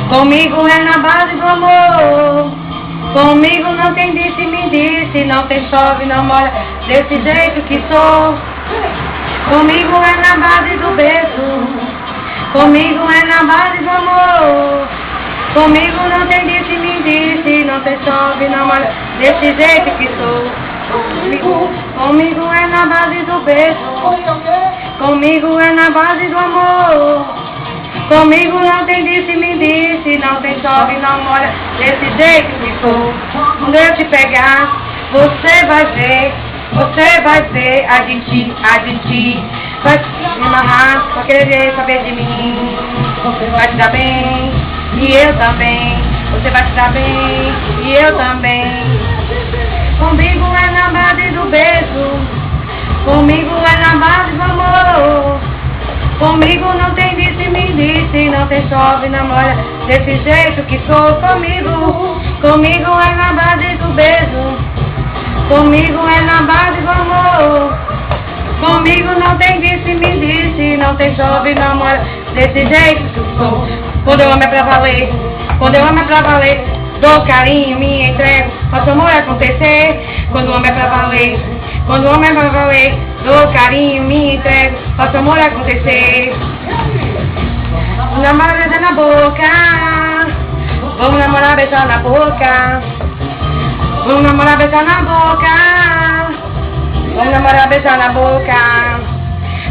Comigo é na base do amor. Comigo não tem disse e me disse, não tem chove, não molha, desse jeito que sou. Comigo é na base do beijo. Comigo é na base do amor. Comigo não tem disse e me disse, não tem chove, não molha, desse jeito que sou. Comigo é na base do beijo. Comigo é na base do amor. Comigo não tem disse e me disse, não tem chove, não molha, desse jeito que sou. Quando eu te pegar, você vai ver, a gente vai se amarrar, só querer saber de mim. Você vai te dar bem, e eu também. Você vai te dar bem, e eu também. Comigo é na base do beijo. Comigo é na base do amor. Comigo não tem disse e me disse, não tem chove, não molha, desse jeito que sou. Comigo é na base do beijo. Comigo é na base do amor. Comigo não tem disse e me disse, não tem chove, não molha, desse jeito que sou. Quando eu amo é pra valer, quando eu amo é pra valer, dou carinho, me entrego, faço amor acontecer. Quando eu amo é pra valer, quando o homem é pra valer, dou carinho, me entrego, faço amor acontecer. Vamos namorar, beijar na boca. Vamos namorar, beijar na boca. Vamos namorar, beijar na boca. Vamos namorar, beijar na boca.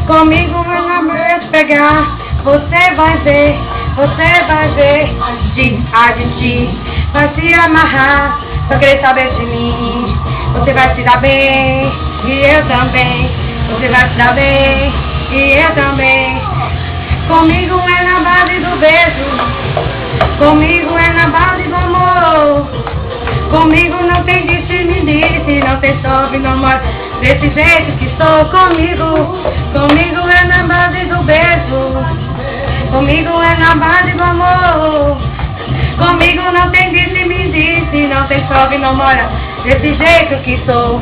Comigo vai namorar, te pegar. Você vai ver, a gente vai se amarrar, só querer saber de mim. Você vai se dar bem, e eu também. Você vai se dar bem, e eu também. Comigo é na base do beijo. Comigo é na base do amor. Comigo não tem disse e me disse, não tem chove, não molha, desse jeito que sou. Comigo é na base do beijo. Comigo é na base do amor. Comigo não tem disse e me disse, não tem chove, não molha, desse jeito que sou.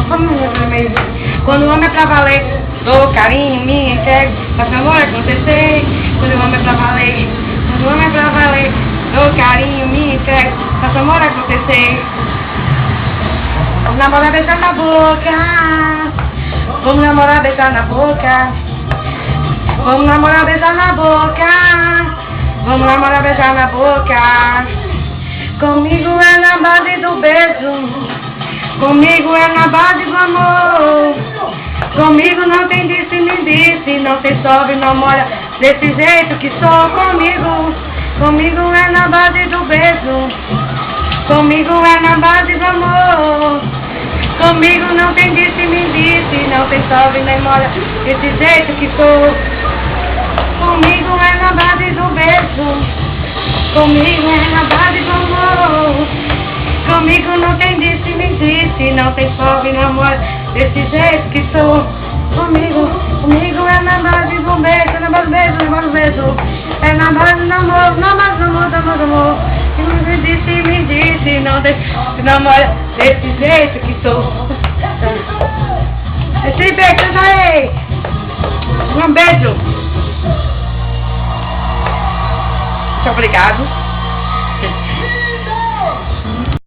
Quando o homem é pra valer, dou carinho, me entrego, faço amor acontecer. Quando o homem é pra valer, quando o homem é pra valer, dou carinho, me entrego, faço amor acontecer. Vamos namorar, beijar na boca. Vamos namorar, beijar na boca. Vamos namorar, beijar na boca. Vamos namorar, beijar na boca. Comigo é na base do beijo. Comigo é na base do amor. Comigo não tem disse e me disse, não tem chove, não molha, desse jeito que sou. Comigo é na base do beijo. Comigo é na base do amor. Comigo não tem disse e me disse, não tem chove, nem molha, desse jeito que sou. Comigo é na base do beijo. Comigo é na base do amor. Comigo não tem disse e me disse, não tem chove, não molha, desse jeito que sou. Comigo é na base do beijo, na base do beijo, na base do beijo. É na base do amor, na base do amor, do amor, do amor. Me disse e me disse, não tem chove, não molha, desse jeito que sou. Esse beijo, canta aí. Um beijo. Muito obrigado.